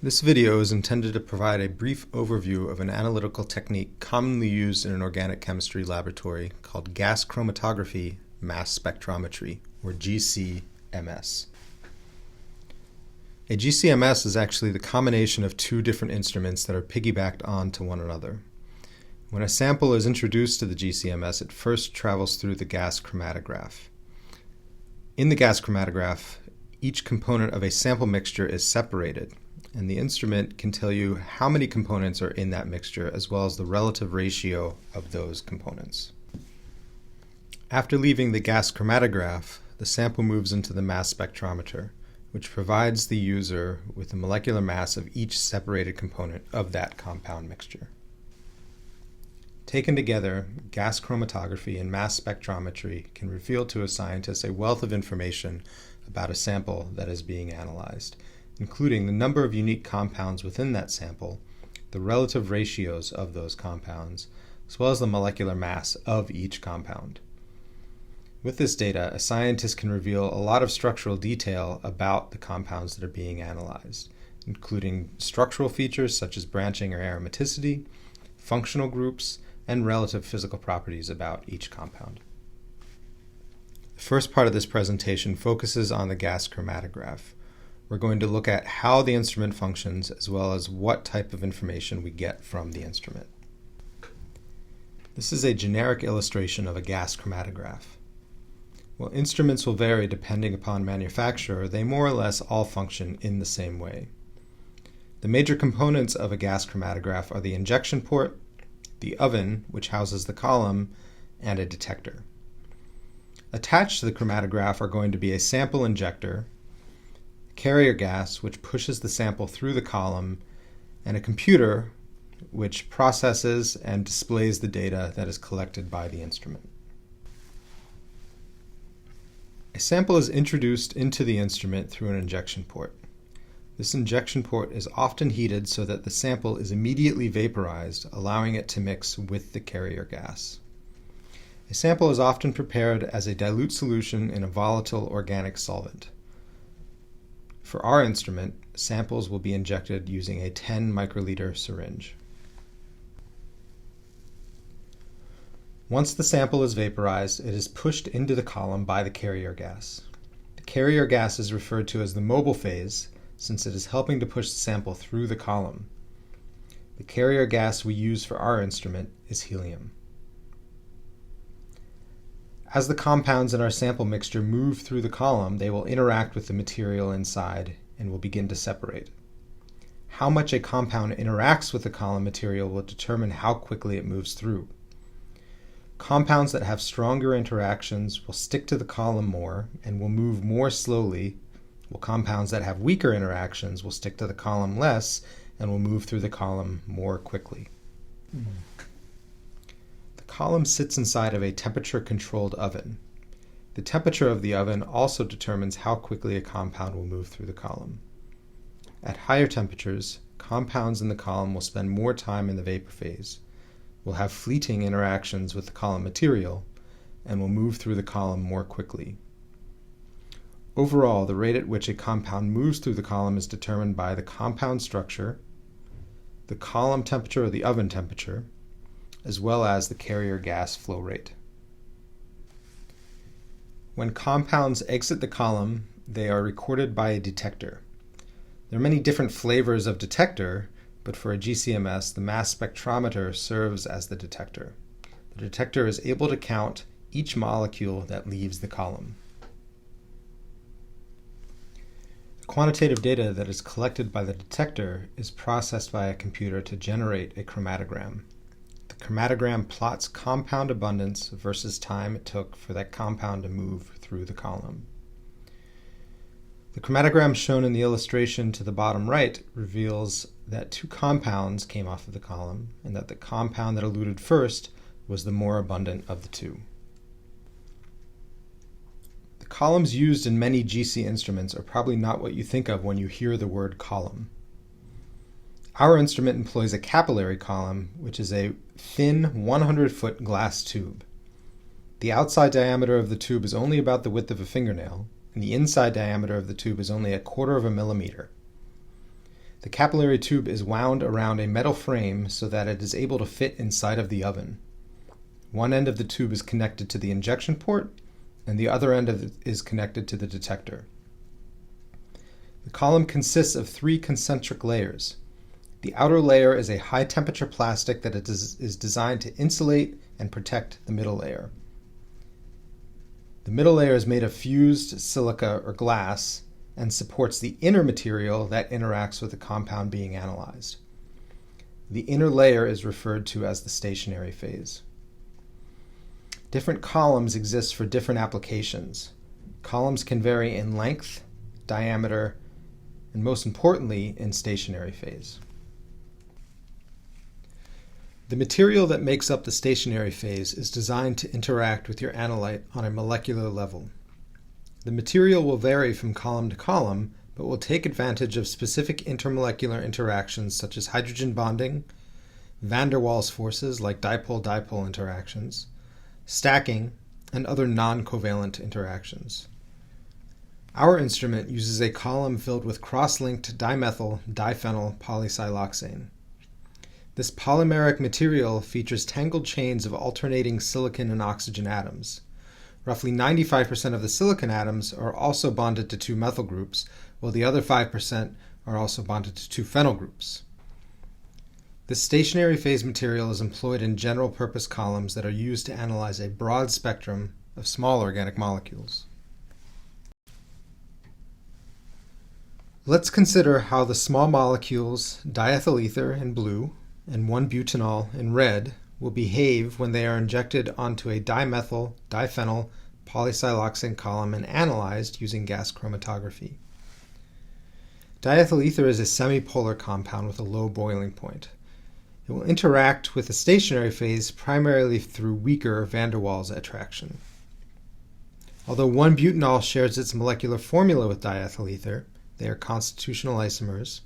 This video is intended to provide a brief overview of an analytical technique commonly used in an organic chemistry laboratory called Gas Chromatography-Mass Spectrometry, or GCMS. A GCMS is actually the combination of two different instruments that are piggybacked onto one another. When a sample is introduced to the GCMS, it first travels through the gas chromatograph. In the gas chromatograph, each component of a sample mixture is separated, and the instrument can tell you how many components are in that mixture as well as the relative ratio of those components. After leaving the gas chromatograph, the sample moves into the mass spectrometer, which provides the user with the molecular mass of each separated component of that compound mixture. Taken together, gas chromatography and mass spectrometry can reveal to a scientist a wealth of information about a sample that is being analyzed, including the number of unique compounds within that sample, the relative ratios of those compounds, as well as the molecular mass of each compound. With this data, a scientist can reveal a lot of structural detail about the compounds that are being analyzed, including structural features such as branching or aromaticity, functional groups, and relative physical properties about each compound. The first part of this presentation focuses on the gas chromatograph. We're going to look at how the instrument functions as well as what type of information we get from the instrument. This is a generic illustration of a gas chromatograph. While instruments will vary depending upon manufacturer, they more or less all function in the same way. The major components of a gas chromatograph are the injection port, the oven, which houses the column, and a detector. Attached to the chromatograph are going to be a sample injector, carrier gas, which pushes the sample through the column, and a computer, which processes and displays the data that is collected by the instrument. A sample is introduced into the instrument through an injection port. This injection port is often heated so that the sample is immediately vaporized, allowing it to mix with the carrier gas. A sample is often prepared as a dilute solution in a volatile organic solvent. For our instrument, samples will be injected using a 10 microliter syringe. Once the sample is vaporized, it is pushed into the column by the carrier gas. The carrier gas is referred to as the mobile phase, since it is helping to push the sample through the column. The carrier gas we use for our instrument is helium. As the compounds in our sample mixture move through the column, they will interact with the material inside and will begin to separate. How much a compound interacts with the column material will determine how quickly it moves through. Compounds that have stronger interactions will stick to the column more and will move more slowly, while compounds that have weaker interactions will stick to the column less and will move through the column more quickly. The column sits inside of a temperature-controlled oven. The temperature of the oven also determines how quickly a compound will move through the column. At higher temperatures, compounds in the column will spend more time in the vapor phase, will have fleeting interactions with the column material, and will move through the column more quickly. Overall, the rate at which a compound moves through the column is determined by the compound structure, the column temperature or the oven temperature, as well as the carrier gas flow rate. When compounds exit the column, they are recorded by a detector. There are many different flavors of detector, but for a GCMS, the mass spectrometer serves as the detector. The detector is able to count each molecule that leaves the column. The quantitative data that is collected by the detector is processed by a computer to generate a chromatogram. The chromatogram plots compound abundance versus time it took for that compound to move through the column. The chromatogram shown in the illustration to the bottom right reveals that two compounds came off of the column and that the compound that eluted first was the more abundant of the two. The columns used in many GC instruments are probably not what you think of when you hear the word column. Our instrument employs a capillary column, which is a thin 100-foot glass tube. The outside diameter of the tube is only about the width of a fingernail, and the inside diameter of the tube is only 1/4 of a millimeter. The capillary tube is wound around a metal frame so that it is able to fit inside of the oven. One end of the tube is connected to the injection port, and the other end of it is connected to the detector. The column consists of 3 concentric layers. The outer layer is a high-temperature plastic that is designed to insulate and protect the middle layer. The middle layer is made of fused silica or glass and supports the inner material that interacts with the compound being analyzed. The inner layer is referred to as the stationary phase. Different columns exist for different applications. Columns can vary in length, diameter, and most importantly, in stationary phase. The material that makes up the stationary phase is designed to interact with your analyte on a molecular level. The material will vary from column to column, but will take advantage of specific intermolecular interactions such as hydrogen bonding, van der Waals forces like dipole-dipole interactions, stacking, and other non-covalent interactions. Our instrument uses a column filled with cross-linked dimethyl diphenyl polysiloxane. This polymeric material features tangled chains of alternating silicon and oxygen atoms. Roughly 95% of the silicon atoms are also bonded to 2 methyl groups, while the other 5% are also bonded to 2 phenyl groups. This stationary phase material is employed in general-purpose columns that are used to analyze a broad spectrum of small organic molecules. Let's consider how the small molecules diethyl ether in blue and 1-butanol in red will behave when they are injected onto a dimethyl diphenyl polysiloxane column and analyzed using gas chromatography. Diethyl ether is a semipolar compound with a low boiling point. It will interact with the stationary phase primarily through weaker van der Waals attraction. Although 1-butanol shares its molecular formula with diethyl ether, they are constitutional isomers,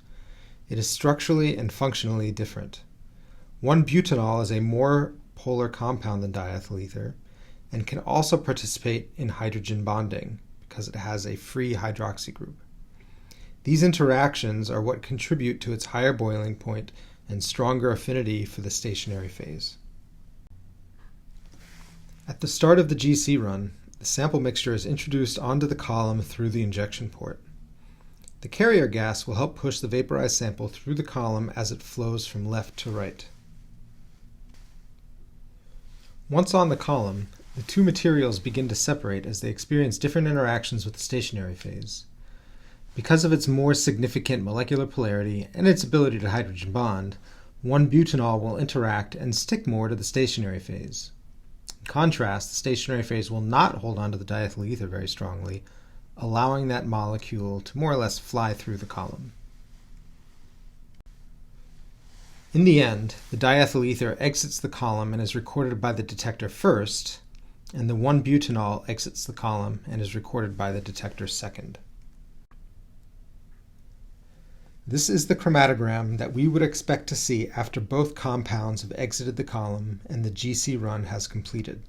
it is structurally and functionally different. 1-butanol is a more polar compound than diethyl ether and can also participate in hydrogen bonding because it has a free hydroxy group. These interactions are what contribute to its higher boiling point and stronger affinity for the stationary phase. At the start of the GC run, the sample mixture is introduced onto the column through the injection port. The carrier gas will help push the vaporized sample through the column as it flows from left to right. Once on the column, the 2 materials begin to separate as they experience different interactions with the stationary phase. Because of its more significant molecular polarity and its ability to hydrogen bond, 1-butanol will interact and stick more to the stationary phase. In contrast, the stationary phase will not hold on to the diethyl ether very strongly, allowing that molecule to more or less fly through the column. In the end, the diethyl ether exits the column and is recorded by the detector first, and the 1-butanol exits the column and is recorded by the detector second. This is the chromatogram that we would expect to see after both compounds have exited the column and the GC run has completed.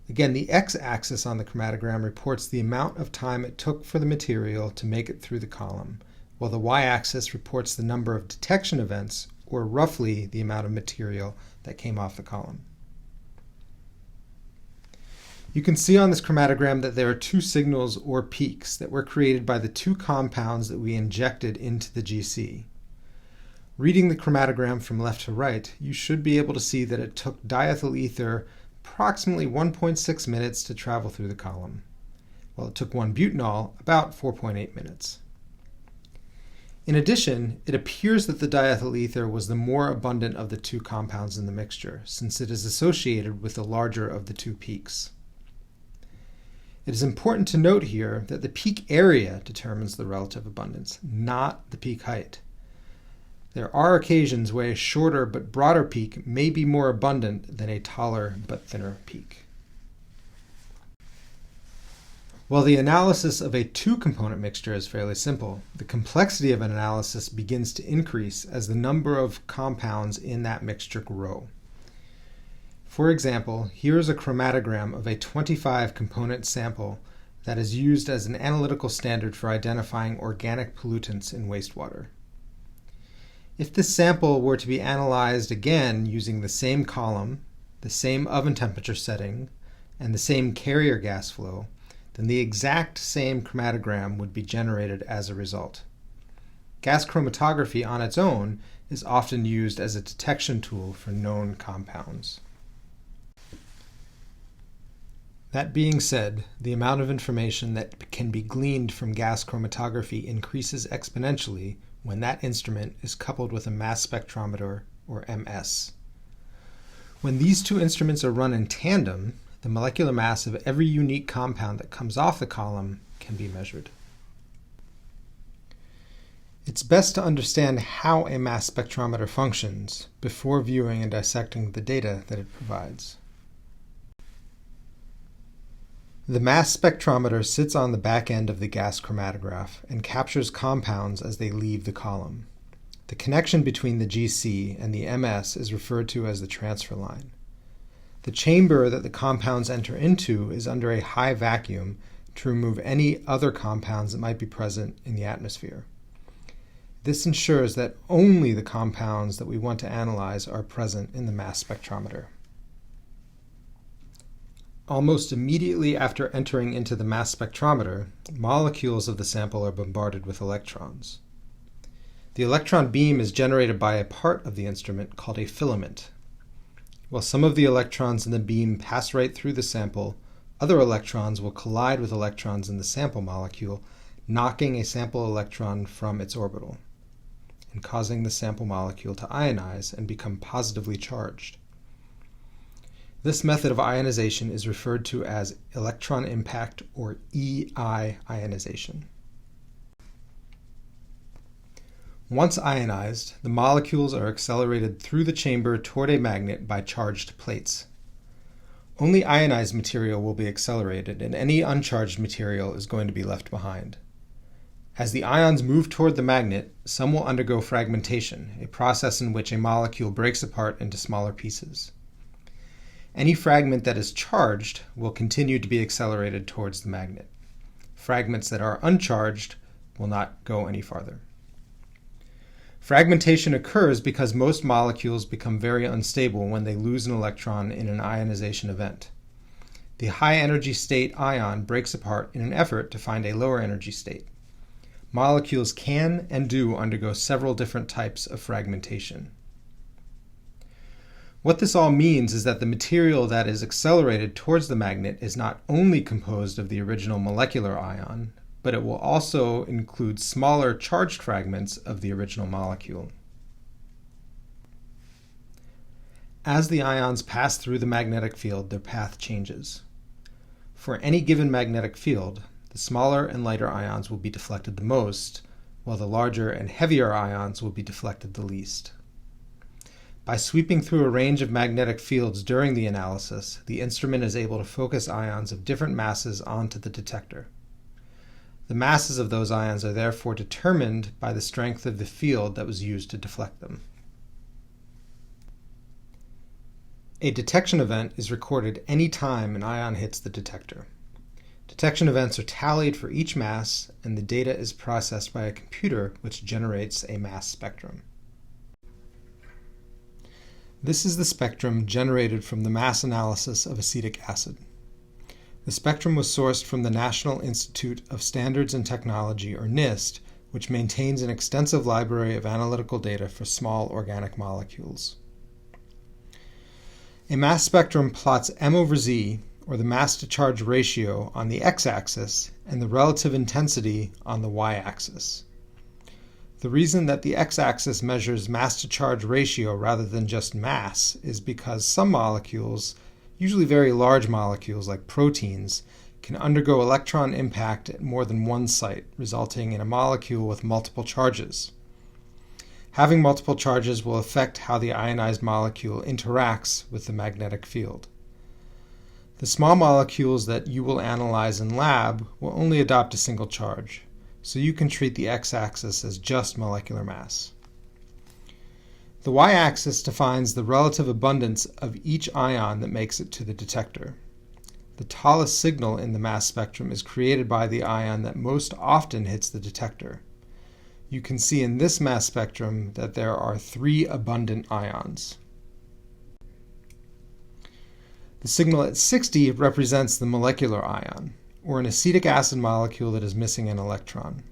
Again, the x-axis on the chromatogram reports the amount of time it took for the material to make it through the column, while the y-axis reports the number of detection events, or roughly the amount of material that came off the column. You can see on this chromatogram that there are 2 signals or peaks that were created by the 2 compounds that we injected into the GC. Reading the chromatogram from left to right, you should be able to see that it took diethyl ether approximately 1.6 minutes to travel through the column, while it took 1-butanol about 4.8 minutes. In addition, it appears that the diethyl ether was the more abundant of the 2 compounds in the mixture, since it is associated with the larger of the 2 peaks. It is important to note here that the peak area determines the relative abundance, not the peak height. There are occasions where a shorter but broader peak may be more abundant than a taller but thinner peak. While the analysis of a 2-component mixture is fairly simple, the complexity of an analysis begins to increase as the number of compounds in that mixture grow. For example, here is a chromatogram of a 25-component sample that is used as an analytical standard for identifying organic pollutants in wastewater. If this sample were to be analyzed again using the same column, the same oven temperature setting, and the same carrier gas flow, then the exact same chromatogram would be generated as a result. Gas chromatography on its own is often used as a detection tool for known compounds. That being said, the amount of information that can be gleaned from gas chromatography increases exponentially when that instrument is coupled with a mass spectrometer, or MS. When these two instruments are run in tandem, the molecular mass of every unique compound that comes off the column can be measured. It's best to understand how a mass spectrometer functions before viewing and dissecting the data that it provides. The mass spectrometer sits on the back end of the gas chromatograph and captures compounds as they leave the column. The connection between the GC and the MS is referred to as the transfer line. The chamber that the compounds enter into is under a high vacuum to remove any other compounds that might be present in the atmosphere. This ensures that only the compounds that we want to analyze are present in the mass spectrometer. Almost immediately after entering into the mass spectrometer, molecules of the sample are bombarded with electrons. The electron beam is generated by a part of the instrument called a filament. While some of the electrons in the beam pass right through the sample, other electrons will collide with electrons in the sample molecule, knocking a sample electron from its orbital and causing the sample molecule to ionize and become positively charged. This method of ionization is referred to as electron impact, or EI ionization. Once ionized, the molecules are accelerated through the chamber toward a magnet by charged plates. Only ionized material will be accelerated, and any uncharged material is going to be left behind. As the ions move toward the magnet, some will undergo fragmentation, a process in which a molecule breaks apart into smaller pieces. Any fragment that is charged will continue to be accelerated towards the magnet. Fragments that are uncharged will not go any farther. Fragmentation occurs because most molecules become very unstable when they lose an electron in an ionization event. The high-energy state ion breaks apart in an effort to find a lower energy state. Molecules can and do undergo several different types of fragmentation. What this all means is that the material that is accelerated towards the magnet is not only composed of the original molecular ion, but it will also include smaller charged fragments of the original molecule. As the ions pass through the magnetic field, their path changes. For any given magnetic field, the smaller and lighter ions will be deflected the most, while the larger and heavier ions will be deflected the least. By sweeping through a range of magnetic fields during the analysis, the instrument is able to focus ions of different masses onto the detector. The masses of those ions are therefore determined by the strength of the field that was used to deflect them. A detection event is recorded any time an ion hits the detector. Detection events are tallied for each mass, and the data is processed by a computer which generates a mass spectrum. This is the spectrum generated from the mass analysis of acetic acid. The spectrum was sourced from the National Institute of Standards and Technology, or NIST, which maintains an extensive library of analytical data for small organic molecules. A mass spectrum plots M over Z, or the mass-to-charge ratio, on the x-axis and the relative intensity on the y-axis. The reason that the x-axis measures mass-to-charge ratio rather than just mass is because some molecules, usually very large molecules like proteins, can undergo electron impact at more than one site, resulting in a molecule with multiple charges. Having multiple charges will affect how the ionized molecule interacts with the magnetic field. The small molecules that you will analyze in lab will only adopt a single charge, so you can treat the x-axis as just molecular mass. The y-axis defines the relative abundance of each ion that makes it to the detector. The tallest signal in the mass spectrum is created by the ion that most often hits the detector. You can see in this mass spectrum that there are 3 abundant ions. The signal at 60 represents the molecular ion, or an acetic acid molecule that is missing an electron.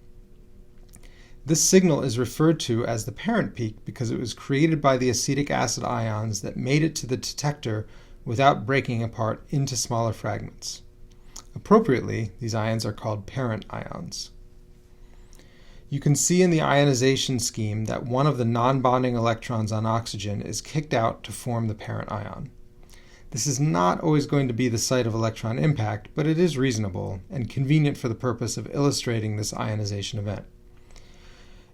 This signal is referred to as the parent peak because it was created by the acetic acid ions that made it to the detector without breaking apart into smaller fragments. Appropriately, these ions are called parent ions. You can see in the ionization scheme that one of the non-bonding electrons on oxygen is kicked out to form the parent ion. This is not always going to be the site of electron impact, but it is reasonable and convenient for the purpose of illustrating this ionization event.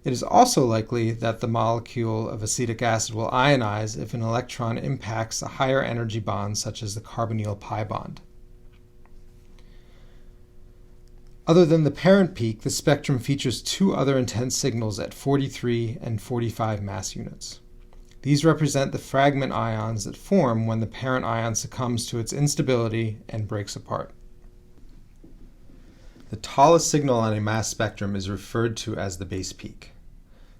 It is also likely that the molecule of acetic acid will ionize if an electron impacts a higher energy bond, such as the carbonyl pi bond. Other than the parent peak, the spectrum features 2 other intense signals at 43 and 45 mass units. These represent the fragment ions that form when the parent ion succumbs to its instability and breaks apart. The tallest signal on a mass spectrum is referred to as the base peak.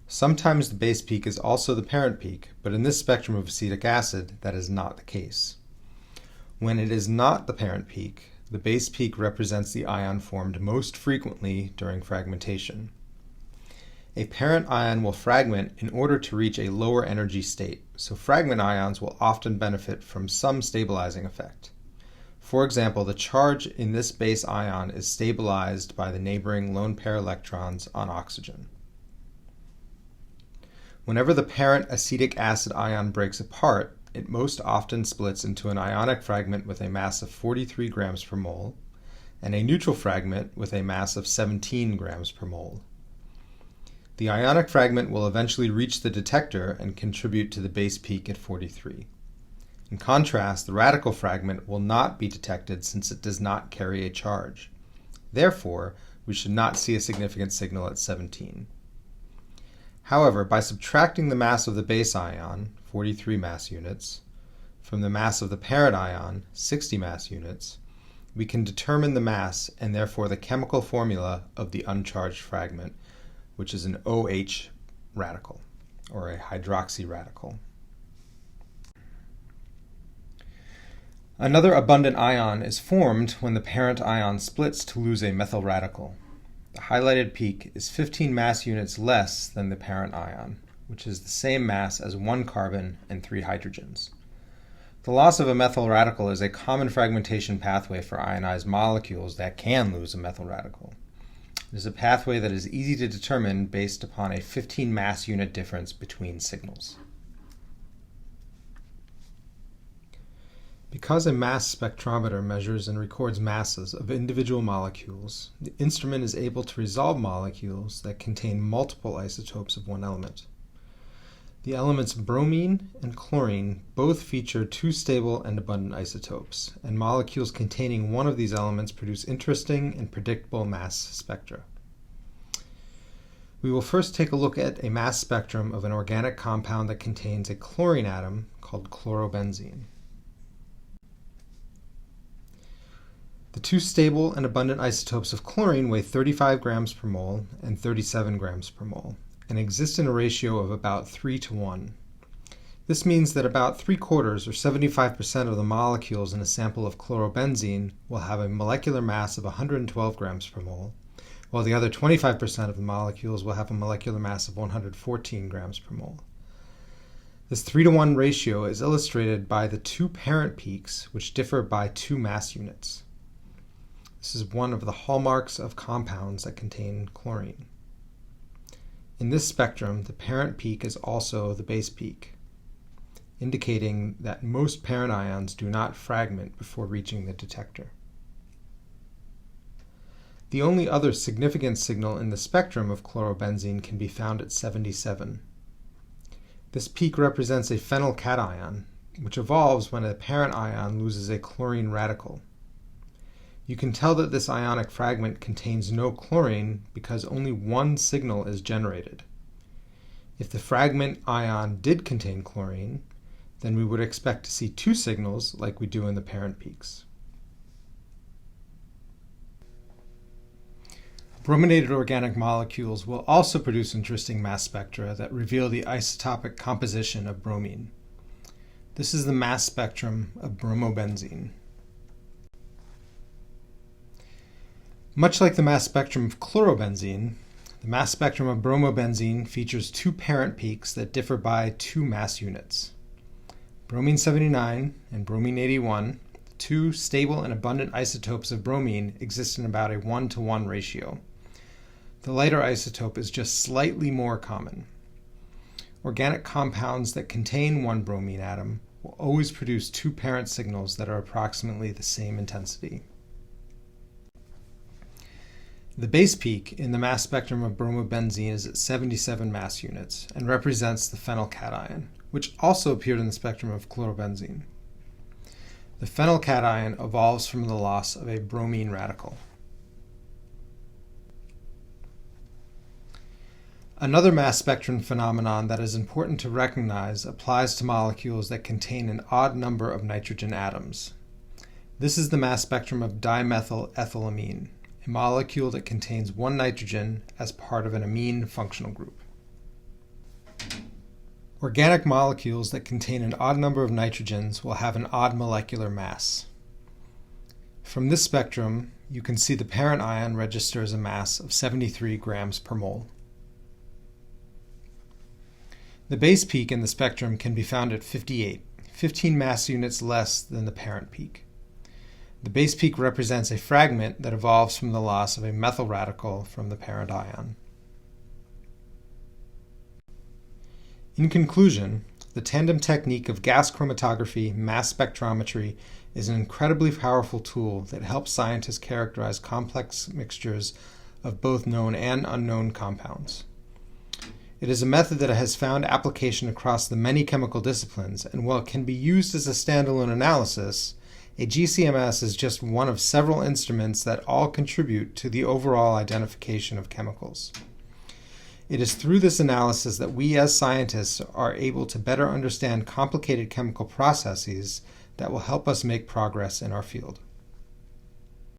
Sometimes the base peak is also the parent peak, but in this spectrum of acetic acid, that is not the case. When it is not the parent peak, the base peak represents the ion formed most frequently during fragmentation. A parent ion will fragment in order to reach a lower energy state, so fragment ions will often benefit from some stabilizing effect. For example, the charge in this base ion is stabilized by the neighboring lone pair electrons on oxygen. Whenever the parent acetic acid ion breaks apart, it most often splits into an ionic fragment with a mass of 43 grams per mole and a neutral fragment with a mass of 17 grams per mole. The ionic fragment will eventually reach the detector and contribute to the base peak at 43. In contrast, the radical fragment will not be detected since it does not carry a charge. Therefore, we should not see a significant signal at 17. However, by subtracting the mass of the base ion, 43 mass units, from the mass of the parent ion, 60 mass units, we can determine the mass and therefore the chemical formula of the uncharged fragment, which is an OH radical, or a hydroxy radical. Another abundant ion is formed when the parent ion splits to lose a methyl radical. The highlighted peak is 15 mass units less than the parent ion, which is the same mass as 1 carbon and 3 hydrogens. The loss of a methyl radical is a common fragmentation pathway for ionized molecules that can lose a methyl radical. It is a pathway that is easy to determine based upon a 15 mass unit difference between signals. Because a mass spectrometer measures and records masses of individual molecules, the instrument is able to resolve molecules that contain multiple isotopes of one element. The elements bromine and chlorine both feature 2 stable and abundant isotopes, and molecules containing one of these elements produce interesting and predictable mass spectra. We will first take a look at a mass spectrum of an organic compound that contains a chlorine atom called chlorobenzene. The 2 stable and abundant isotopes of chlorine weigh 35 grams per mole and 37 grams per mole, and exist in a ratio of about 3:1. This means that about 3/4 or 75% of the molecules in a sample of chlorobenzene will have a molecular mass of 112 grams per mole, while the other 25% of the molecules will have a molecular mass of 114 grams per mole. This 3:1 ratio is illustrated by the 2 parent peaks, which differ by 2 mass units. This is one of the hallmarks of compounds that contain chlorine. In this spectrum, the parent peak is also the base peak, indicating that most parent ions do not fragment before reaching the detector. The only other significant signal in the spectrum of chlorobenzene can be found at 77. This peak represents a phenylcation, which evolves when a parent ion loses a chlorine radical. You can tell that this ionic fragment contains no chlorine because only 1 signal is generated. If the fragment ion did contain chlorine, then we would expect to see 2 signals like we do in the parent peaks. Brominated organic molecules will also produce interesting mass spectra that reveal the isotopic composition of bromine. This is the mass spectrum of bromobenzene. Much like the mass spectrum of chlorobenzene, the mass spectrum of bromobenzene features two parent peaks that differ by 2 mass units. Bromine 79 and bromine 81, two stable and abundant isotopes of bromine, exist in about a 1-to-1 ratio. The lighter isotope is just slightly more common. Organic compounds that contain one bromine atom will always produce 2 parent signals that are approximately the same intensity. The base peak in the mass spectrum of bromobenzene is at 77 mass units and represents the phenylcation, which also appeared in the spectrum of chlorobenzene. The phenylcation evolves from the loss of a bromine radical. Another mass spectrum phenomenon that is important to recognize applies to molecules that contain an odd number of nitrogen atoms. This is the mass spectrum of dimethylethylamine, a molecule that contains one nitrogen as part of an amine functional group. Organic molecules that contain an odd number of nitrogens will have an odd molecular mass. From this spectrum, you can see the parent ion registers a mass of 73 grams per mole. The base peak in the spectrum can be found at 58, 15 mass units less than the parent peak. The base peak represents a fragment that evolves from the loss of a methyl radical from the parent ion. In conclusion, the tandem technique of gas chromatography-mass spectrometry is an incredibly powerful tool that helps scientists characterize complex mixtures of both known and unknown compounds. It is a method that has found application across the many chemical disciplines, and while it can be used as a standalone analysis, a GCMS is just one of several instruments that all contribute to the overall identification of chemicals. It is through this analysis that we as scientists are able to better understand complicated chemical processes that will help us make progress in our field.